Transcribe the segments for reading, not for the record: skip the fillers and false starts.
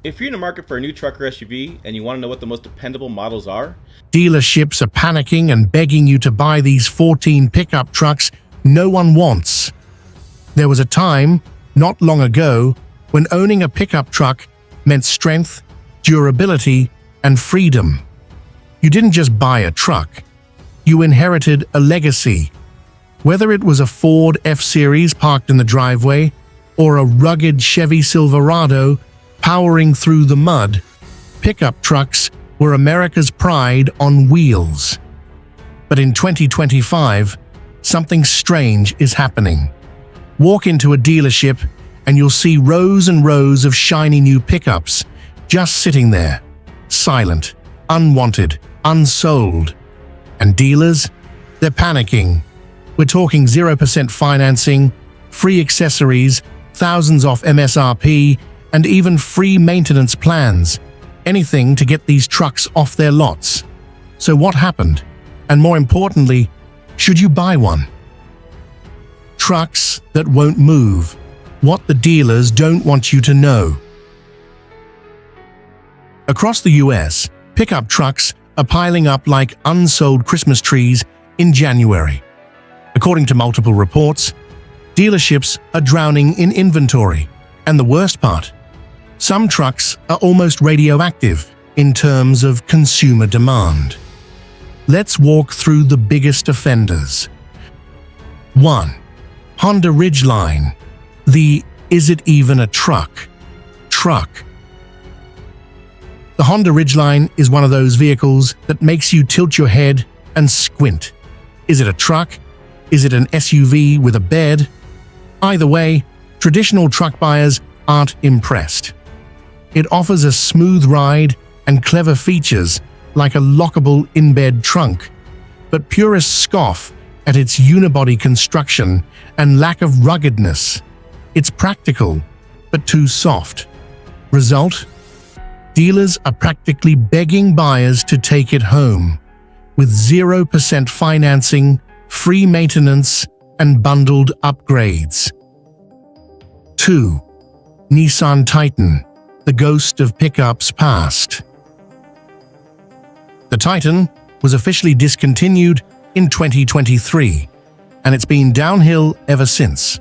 If you're in the market for a new truck or SUV and you want to know what the most dependable models are, Dealerships are panicking and begging you to buy these 14 pickup trucks no one wants. There was a time, not long ago, when owning a pickup truck meant strength, durability, and freedom. You didn't just buy a truck. You inherited a legacy. Whether it was a Ford F-Series parked in the driveway or a rugged Chevy Silverado powering through the mud, pickup trucks were America's pride on wheels. But in 2025, something strange is happening. Walk into a dealership and you'll see rows and rows of shiny new pickups just sitting there, silent, unwanted, unsold. And dealers? They're panicking. We're talking 0% financing, free accessories, thousands off MSRP, and even free maintenance plans. Anything to get these trucks off their lots. So what happened? And more importantly, should you buy one? Trucks that won't move. What the dealers don't want you to know. Across the US, pickup trucks are piling up like unsold Christmas trees in January. According to multiple reports, dealerships are drowning in inventory. And the worst part, some trucks are almost radioactive in terms of consumer demand. Let's walk through the biggest offenders. 1. Honda Ridgeline. The "is it even a truck?" truck. The Honda Ridgeline is one of those vehicles that makes you tilt your head and squint. Is it a truck? Is it an SUV with a bed? Either way, traditional truck buyers aren't impressed. It offers a smooth ride and clever features like a lockable in-bed trunk, but purists scoff at its unibody construction and lack of ruggedness. It's practical, but too soft. Result? Dealers are practically begging buyers to take it home, with 0% financing, free maintenance, and bundled upgrades. 2. Nissan Titan, the ghost of pickups past. The Titan was officially discontinued in 2023, and it's been downhill ever since.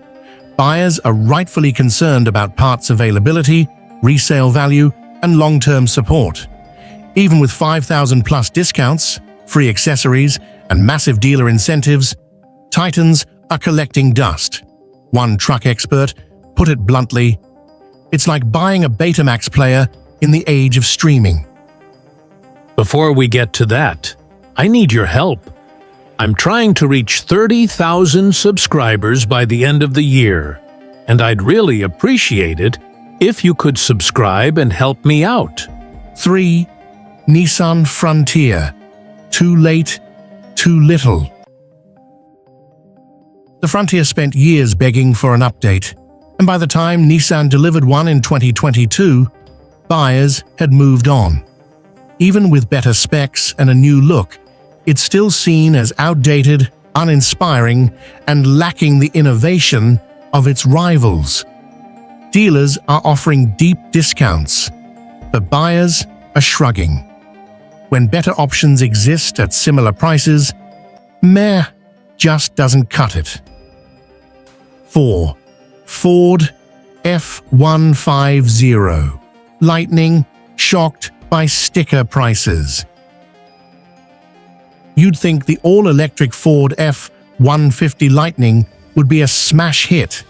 Buyers are rightfully concerned about parts availability, resale value, and long-term support. Even with 5,000 plus discounts, free accessories, and massive dealer incentives, Titans are collecting dust. One truck expert put it bluntly, it's like buying a Betamax player in the age of streaming. Before we get to that, I need your help. I'm trying to reach 30,000 subscribers by the end of the year, and I'd really appreciate it if you could subscribe and help me out. 3. Nissan Frontier. Too late, too little. The Frontier spent years begging for an update, and by the time Nissan delivered one in 2022, buyers had moved on. Even with better specs and a new look, it's still seen as outdated, uninspiring, and lacking the innovation of its rivals. Dealers are offering deep discounts, but buyers are shrugging. When better options exist at similar prices, meh just doesn't cut it. 4. Ford F-150. Lightning shocked by sticker prices. You'd think the all-electric Ford F-150 Lightning would be a smash hit.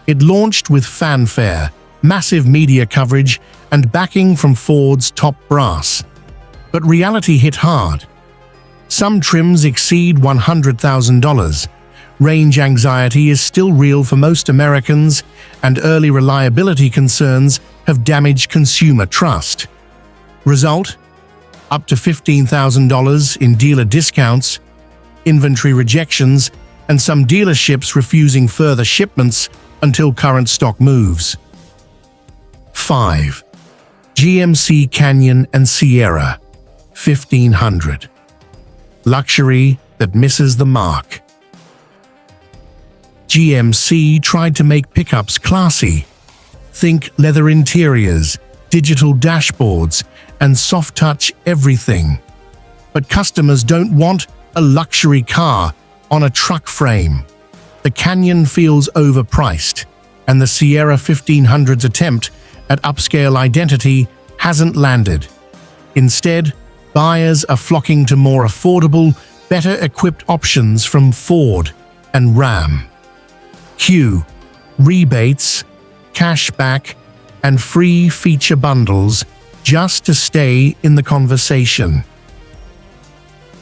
It launched with fanfare, massive media coverage, and backing from Ford's top brass. But reality hit hard. Some trims exceed $100,000. Range anxiety is still real for most Americans, and early reliability concerns have damaged consumer trust. Result? Up to $15,000 in dealer discounts, inventory rejections, and some dealerships refusing further shipments until current stock moves. 5. GMC Canyon and Sierra 1500. Luxury that misses the mark. GMC tried to make pickups classy. Think leather interiors, digital dashboards, and soft-touch everything. But customers don't want a luxury car on a truck frame. The Canyon feels overpriced, and the Sierra 1500's attempt at upscale identity hasn't landed. Instead, buyers are flocking to more affordable, better-equipped options from Ford and Ram. Q. Rebates, cashback, and free feature bundles just to stay in the conversation.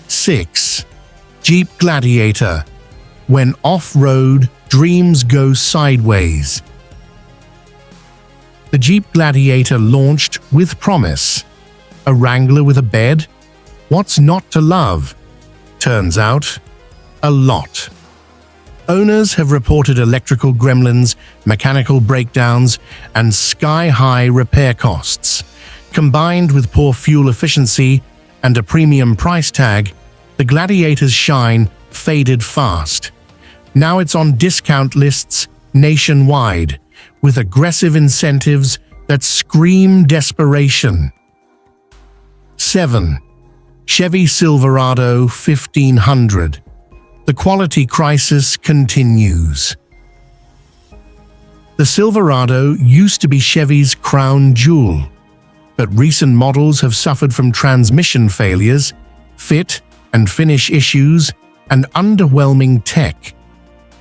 6. Jeep Gladiator. When off-road, dreams go sideways. The Jeep Gladiator launched with promise. A Wrangler with a bed? What's not to love? Turns out, a lot. Owners have reported electrical gremlins, mechanical breakdowns, and sky-high repair costs. Combined with poor fuel efficiency and a premium price tag, the Gladiator's shine faded fast. Now it's on discount lists nationwide, with aggressive incentives that scream desperation. 7. Chevy Silverado 1500. The quality crisis continues. The Silverado used to be Chevy's crown jewel, but recent models have suffered from transmission failures, fit and finish issues, and underwhelming tech.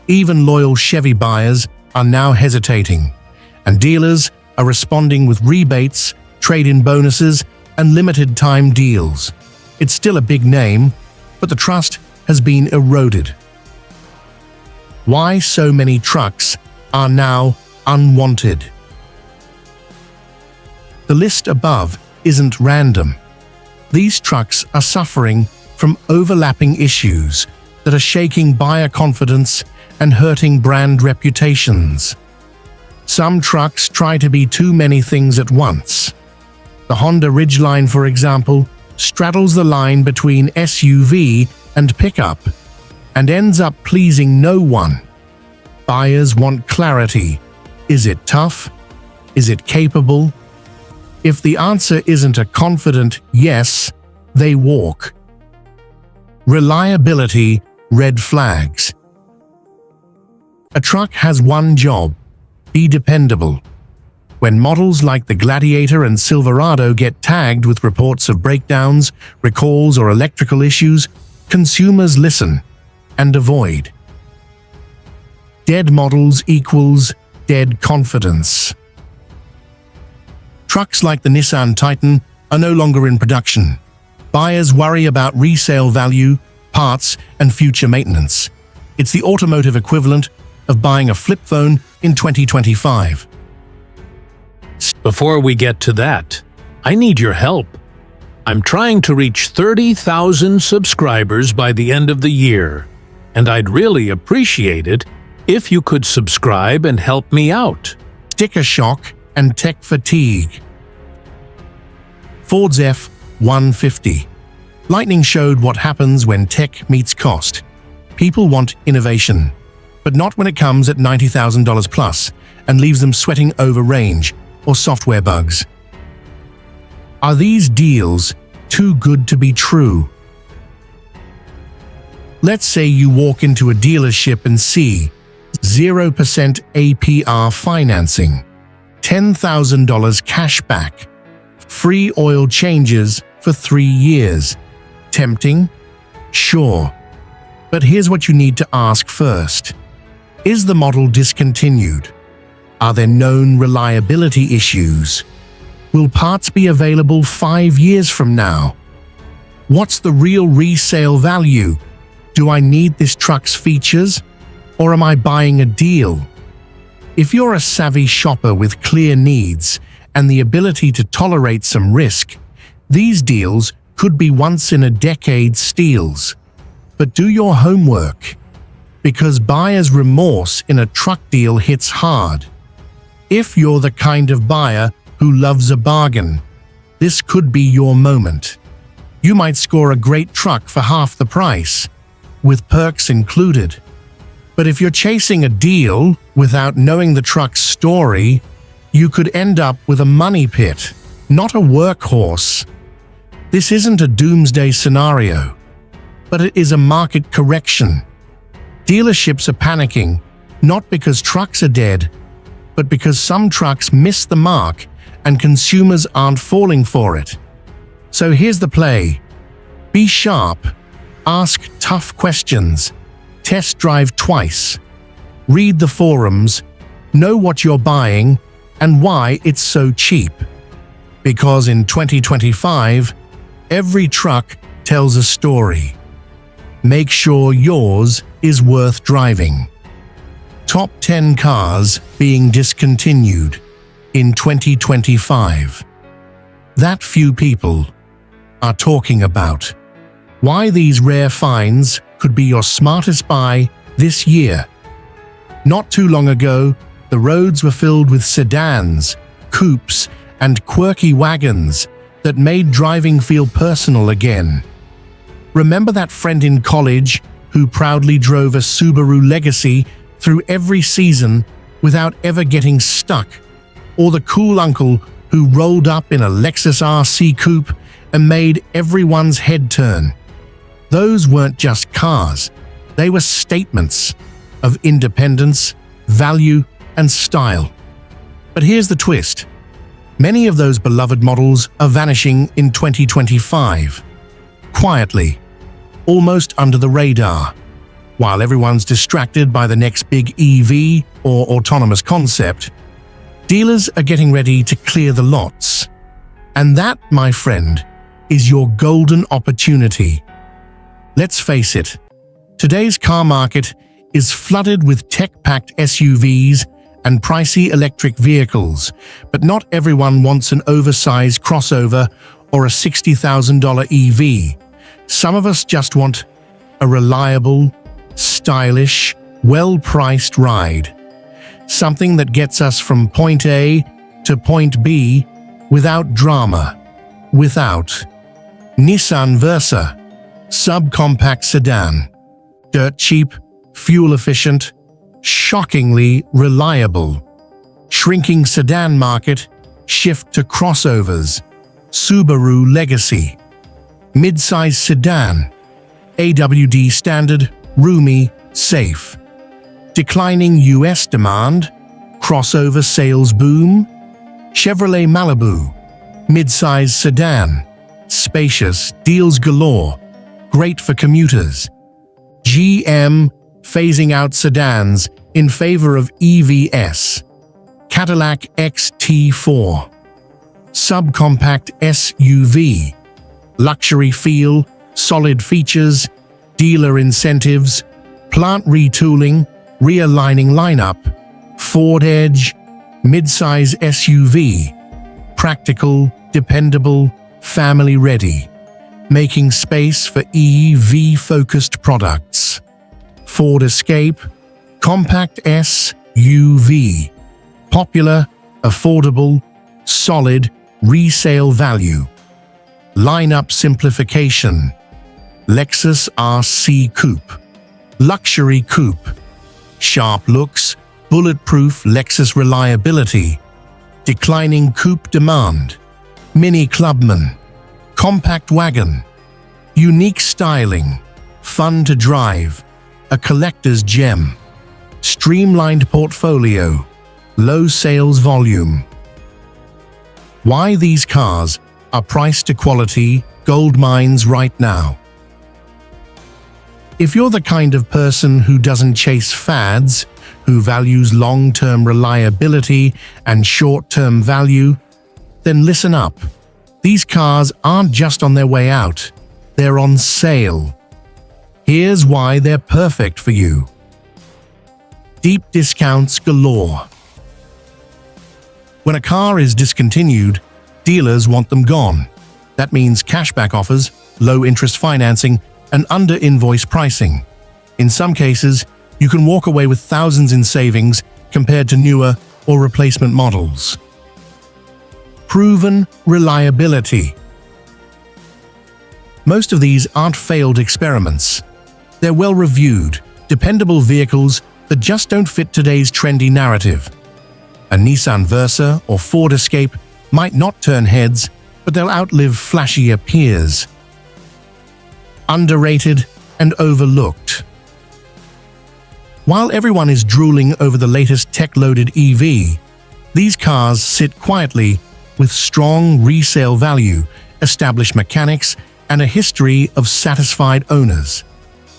Even loyal Chevy buyers are now hesitating, and dealers are responding with rebates, trade-in bonuses, and limited-time deals. It's still a big name, but the trust has been eroded. Why so many trucks are now unwanted? The list above isn't random. These trucks are suffering from overlapping issues that are shaking buyer confidence and hurting brand reputations. Some trucks try to be too many things at once. The Honda Ridgeline, for example, straddles the line between SUV and pickup and ends up pleasing no one. Buyers want clarity. Is it tough? Is it capable? If the answer isn't a confident yes, they walk. Reliability red flags. A truck has one job: be dependable. When models like the Gladiator and Silverado get tagged with reports of breakdowns, recalls, or electrical issues, consumers listen and avoid. Dead models equals dead confidence. Trucks like the Nissan Titan are no longer in production. Buyers worry about resale value, parts, and future maintenance. It's the automotive equivalent of buying a flip phone in 2025. Before we get to that, I need your help. I'm trying to reach 30,000 subscribers by the end of the year, and I'd really appreciate it if you could subscribe and help me out. Sticker shock and tech fatigue. Ford's F-150. Lightning showed what happens when tech meets cost. People want innovation, but not when it comes at $90,000 plus and leaves them sweating over range or software bugs. Are these deals too good to be true? Let's say you walk into a dealership and see 0% APR financing, $10,000 cash back, free oil changes for 3 years. Tempting? Sure. But here's what you need to ask first. Is the model discontinued? Are there known reliability issues? Will parts be available 5 years from now? What's the real resale value? Do I need this truck's features? Or am I buying a deal? If you're a savvy shopper with clear needs and the ability to tolerate some risk, these deals could be once-in-a-decade steals. But do your homework, because buyer's remorse in a truck deal hits hard. If you're the kind of buyer who loves a bargain, this could be your moment. You might score a great truck for half the price, with perks included. But if you're chasing a deal without knowing the truck's story, you could end up with a money pit. not a workhorse. This isn't a doomsday scenario, but it is a market correction. Dealerships are panicking, not because trucks are dead, but because some trucks miss the mark and consumers aren't falling for it. So here's the play. Be sharp, ask tough questions, test drive twice, read the forums, know what you're buying and why it's so cheap. Because in 2025, every truck tells a story. Make sure yours is worth driving. Top 10 cars being discontinued in 2025. That few people are talking about. Why these rare finds could be your smartest buy this year. Not too long ago, the roads were filled with sedans, coupes, and quirky wagons that made driving feel personal again. Remember that friend in college who proudly drove a Subaru Legacy through every season without ever getting stuck? Or the cool uncle who rolled up in a Lexus RC coupe and made everyone's head turn? Those weren't just cars, they were statements of independence, value, and style. But here's the twist. Many of those beloved models are vanishing in 2025. Quietly, almost under the radar. While everyone's distracted by the next big EV or autonomous concept, dealers are getting ready to clear the lots. And that, my friend, is your golden opportunity. Let's face it, today's car market is flooded with tech-packed SUVs and pricey electric vehicles, but not everyone wants an oversized crossover or a $60,000 EV. Some of us just want a reliable, stylish, well-priced ride. Something that gets us from point A to point B without drama. Without Nissan Versa, subcompact sedan. Dirt cheap, fuel efficient, shockingly reliable. Shrinking sedan market, shift to crossovers. Subaru Legacy. Mid-size sedan. AWD standard, roomy, safe. Declining US demand. Crossover sales boom. Chevrolet Malibu. Mid-size sedan. Spacious, deals galore. Great for commuters. GM phasing out sedans in favor of EVs. Cadillac XT4. Subcompact SUV. Luxury feel, solid features, dealer incentives, plant retooling, realigning lineup. Ford Edge, midsize SUV. Practical, dependable, family-ready. Making space for EV-focused products. Ford Escape, compact SUV. Popular, affordable, solid, resale value. Lineup simplification. Lexus RC Coupe. Luxury coupe. Sharp looks, bulletproof Lexus reliability. Declining coupe demand. Mini Clubman. Compact wagon. Unique styling. Fun to drive. A collector's gem. Streamlined portfolio. Low sales volume. Why these cars are priced to quality gold mines right now. If you're the kind of person who doesn't chase fads, who values long-term reliability and short-term value, then listen up. These cars aren't just on their way out, they're on sale. Here's why they're perfect for you. Deep discounts galore. When a car is discontinued, dealers want them gone. That means cashback offers, low-interest financing, and under-invoice pricing. In some cases, you can walk away with thousands in savings compared to newer or replacement models. Proven reliability. Most of these aren't failed experiments. They're well-reviewed, dependable vehicles that just don't fit today's trendy narrative. A Nissan Versa or Ford Escape might not turn heads, but they'll outlive flashier peers. Underrated and overlooked. While everyone is drooling over the latest tech-loaded EV, these cars sit quietly with strong resale value, established mechanics, and a history of satisfied owners.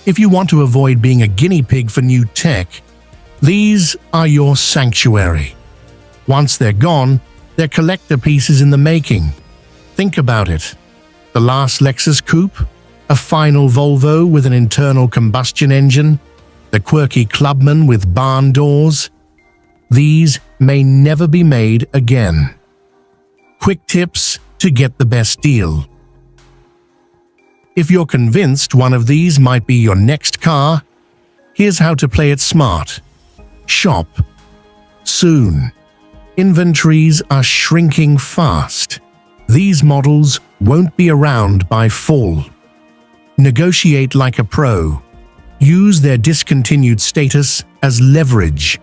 If you want to avoid being a guinea pig for new tech, these are your sanctuary. Once they're gone, they're collector pieces in the making. Think about it. The last Lexus coupe, a final Volvo with an internal combustion engine, the quirky Clubman with barn doors. These may never be made again. Quick tips to get the best deal. If you're convinced one of these might be your next car, here's how to play it smart. Shop soon. Inventories are shrinking fast. These models won't be around by fall. Negotiate like a pro. Use their discontinued status as leverage.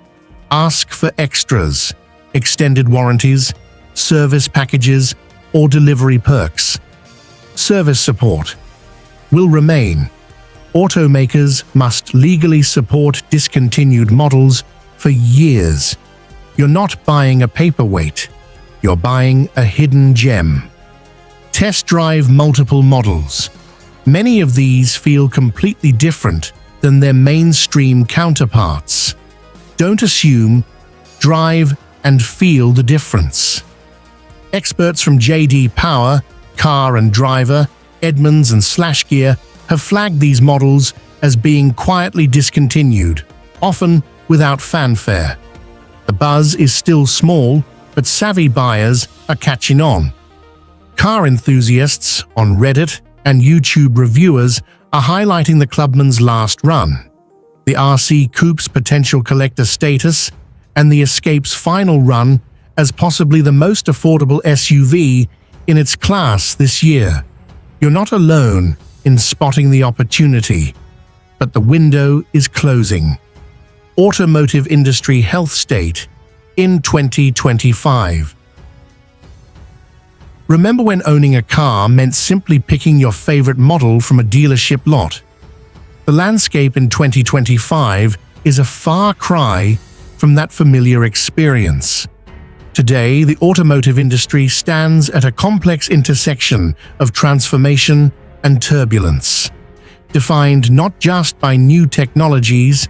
Ask for extras, extended warranties, service packages, or delivery perks. Service support will remain. Automakers must legally support discontinued models for years. You're not buying a paperweight, you're buying a hidden gem. Test drive multiple models. Many of these feel completely different than their mainstream counterparts. Don't assume, drive and feel the difference. Experts from JD Power, Car and Driver, Edmunds and Slashgear have flagged these models as being quietly discontinued, often without fanfare. The buzz is still small, but savvy buyers are catching on. Car enthusiasts on Reddit and YouTube reviewers are highlighting the Clubman's last run, the RC Coupe's potential collector status, and the Escape's final run as possibly the most affordable SUV in its class this year. You're not alone in spotting the opportunity, but the window is closing. Automotive industry health state in 2025. Remember when owning a car meant simply picking your favorite model from a dealership lot? The landscape in 2025 is a far cry from that familiar experience. Today, the automotive industry stands at a complex intersection of transformation and turbulence, defined not just by new technologies,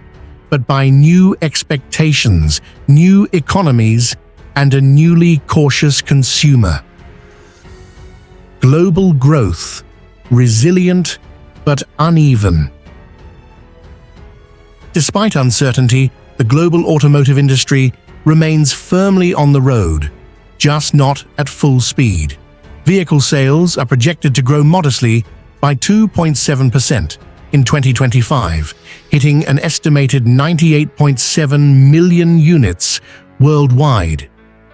but by new expectations, new economies, and a newly cautious consumer. Global growth, resilient but uneven. Despite uncertainty, the global automotive industry remains firmly on the road, just not at full speed. Vehicle sales are projected to grow modestly by 2.7% in 2025, hitting an estimated 98.7 million units worldwide.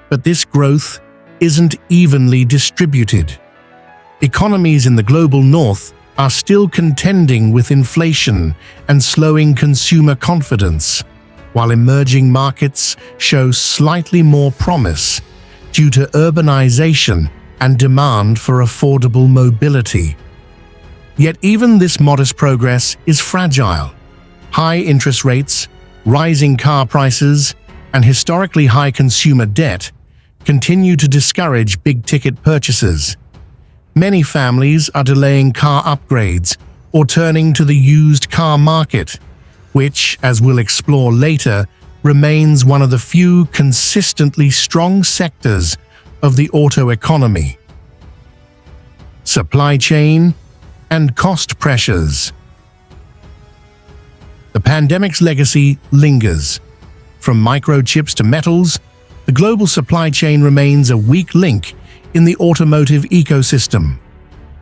But this growth isn't evenly distributed. Economies in the global north are still contending with inflation and slowing consumer confidence, while emerging markets show slightly more promise due to urbanization and demand for affordable mobility. Yet even this modest progress is fragile. High interest rates, rising car prices, and historically high consumer debt continue to discourage big-ticket purchases. Many families are delaying car upgrades or turning to the used car market, which, as we'll explore later, remains one of the few consistently strong sectors of the auto economy. Supply chain and cost pressures. The pandemic's legacy lingers. From microchips to metals, the global supply chain remains a weak link in the automotive ecosystem.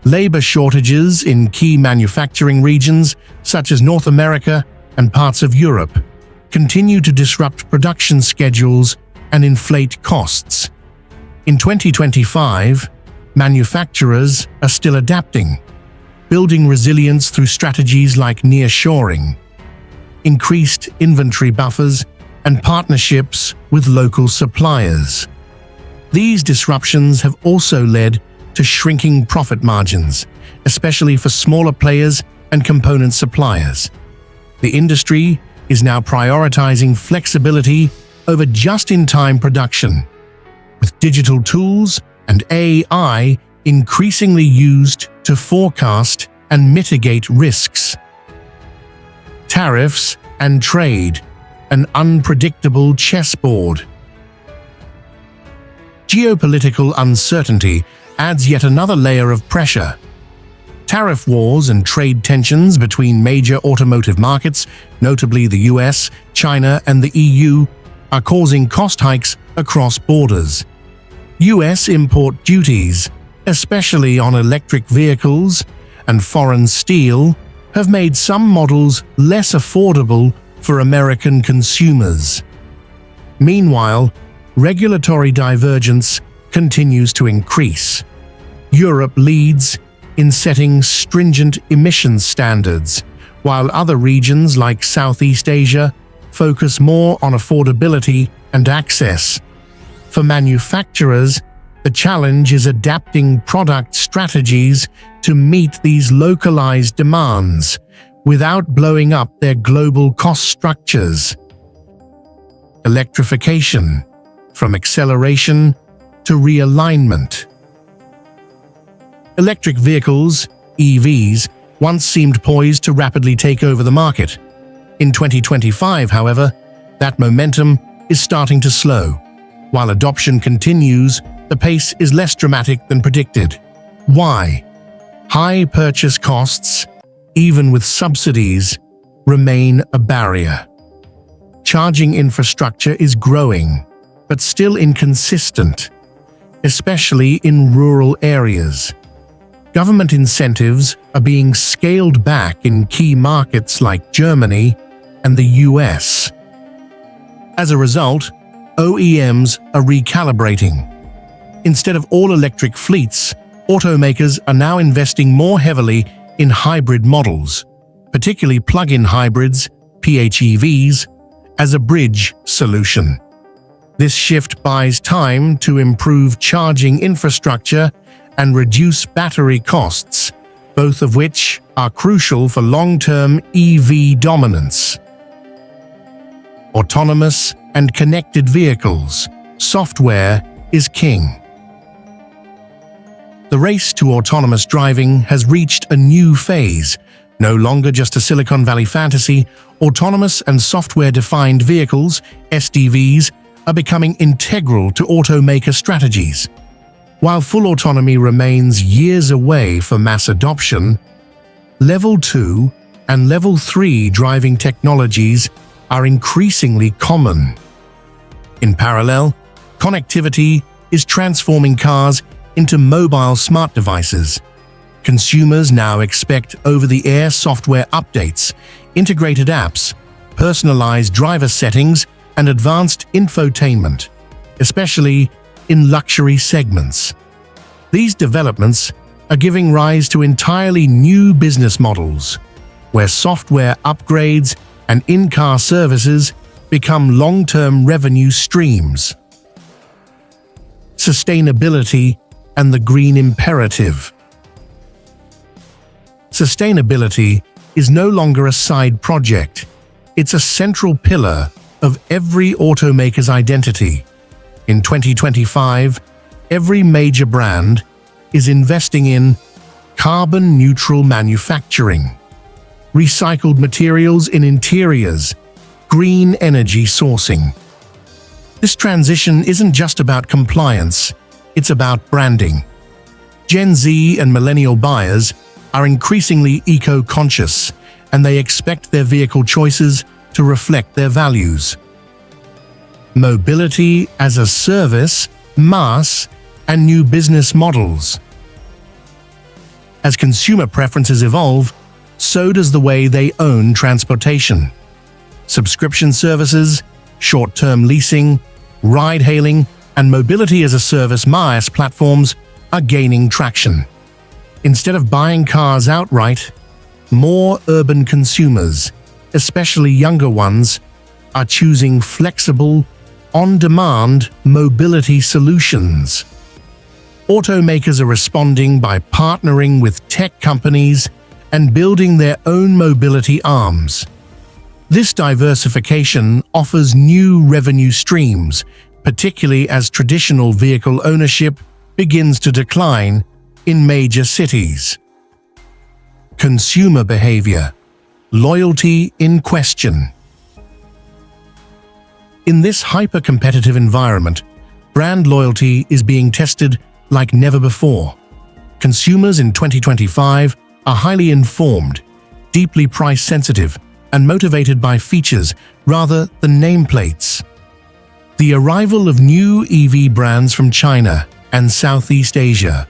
Labor shortages in key manufacturing regions, such as North America and parts of Europe, continue to disrupt production schedules and inflate costs. In 2025, manufacturers are still adapting, building resilience through strategies like nearshoring, increased inventory buffers, and partnerships with local suppliers. These disruptions have also led to shrinking profit margins, especially for smaller players and component suppliers. The industry is now prioritizing flexibility over just-in-time production, with digital tools and AI increasingly used to forecast and mitigate risks. Tariffs and trade, an unpredictable chessboard. Geopolitical uncertainty adds yet another layer of pressure. Tariff wars and trade tensions between major automotive markets, notably the US, China, and the EU, are causing cost hikes across borders. US import duties, especially on electric vehicles and foreign steel, have made some models less affordable for American consumers. Meanwhile, regulatory divergence continues to increase. Europe leads in setting stringent emissions standards, while other regions like Southeast Asia focus more on affordability and access. For manufacturers, the challenge is adapting product strategies to meet these localized demands without blowing up their global cost structures. Electrification, from acceleration to realignment. Electric vehicles, EVs, once seemed poised to rapidly take over the market. In 2025, however, that momentum is starting to slow. While adoption continues, the pace is less dramatic than predicted. Why? High purchase costs, even with subsidies, remain a barrier. Charging infrastructure is growing, but still inconsistent, especially in rural areas. Government incentives are being scaled back in key markets like Germany and the US. As a result, OEMs are recalibrating. Instead of all-electric fleets, automakers are now investing more heavily in hybrid models, particularly plug-in hybrids, PHEVs, as a bridge solution. This shift buys time to improve charging infrastructure and reduce battery costs, both of which are crucial for long-term EV dominance. Autonomous and connected vehicles. Software is king. The race to autonomous driving has reached a new phase. No longer just a Silicon Valley fantasy, autonomous and software-defined vehicles, SDVs, are becoming integral to automaker strategies. While full autonomy remains years away for mass adoption, Level 2 and Level 3 driving technologies are increasingly common. In parallel, connectivity is transforming cars into mobile smart devices. Consumers now expect over-the-air software updates, integrated apps, personalized driver settings, and advanced infotainment, especially in luxury segments. These developments are giving rise to entirely new business models, where software upgrades and in-car services become long-term revenue streams. Sustainability and the green imperative. Sustainability is no longer a side project. It's a central pillar of every automaker's identity. In 2025, every major brand is investing in carbon-neutral manufacturing, recycled materials in interiors, green energy sourcing. This transition isn't just about compliance, it's about branding. Gen Z and millennial buyers are increasingly eco-conscious, and they expect their vehicle choices to reflect their values. Mobility as a service, MaaS, and new business models. As consumer preferences evolve, so does the way they own transportation. Subscription services, short-term leasing, ride-hailing, and mobility-as-a-service MaaS platforms are gaining traction. Instead of buying cars outright, more urban consumers, especially younger ones, are choosing flexible, on-demand mobility solutions. Automakers are responding by partnering with tech companies and building their own mobility arms. This diversification offers new revenue streams, particularly as traditional vehicle ownership begins to decline in major cities. Consumer behavior. Loyalty in question. In this hyper-competitive environment, brand loyalty is being tested like never before. Consumers in 2025 are highly informed, deeply price-sensitive, and motivated by features rather than nameplates. The arrival of new EV brands from China and Southeast Asia,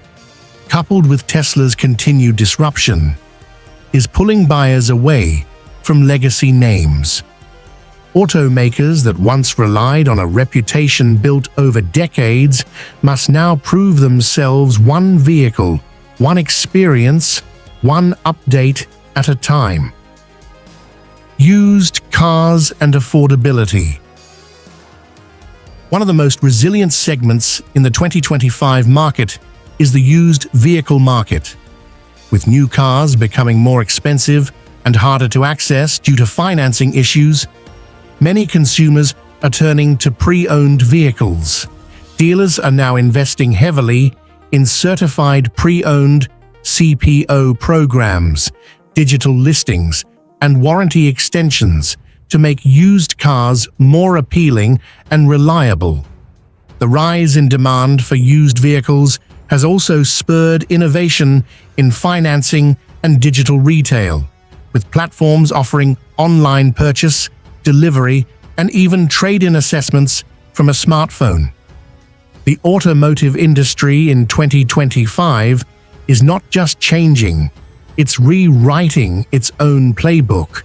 coupled with Tesla's continued disruption, is pulling buyers away from legacy names. Automakers that once relied on a reputation built over decades must now prove themselves one vehicle, one experience, one update at a time. Used cars and affordability. One of the most resilient segments in the 2025 market is the used vehicle market. With new cars becoming more expensive and harder to access due to financing issues, many consumers are turning to pre-owned vehicles. Dealers are now investing heavily in certified pre-owned CPO programs, digital listings, and warranty extensions to make used cars more appealing and reliable. The rise in demand for used vehicles has also spurred innovation in financing and digital retail, with platforms offering online purchase, delivery, and even trade-in assessments from a smartphone. The automotive industry in 2025 is not just changing, it's rewriting its own playbook.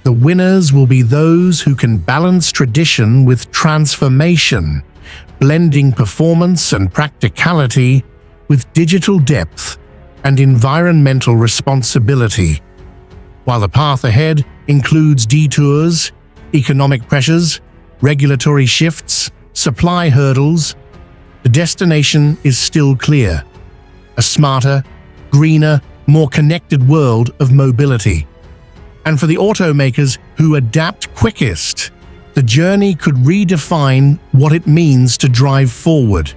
The winners will be those who can balance tradition with transformation, blending performance and practicality with digital depth and environmental responsibility. While the path ahead includes detours, economic pressures, regulatory shifts, supply hurdles, the destination is still clear: a smarter, greener, more connected world of mobility. And for the automakers who adapt quickest, the journey could redefine what it means to drive forward.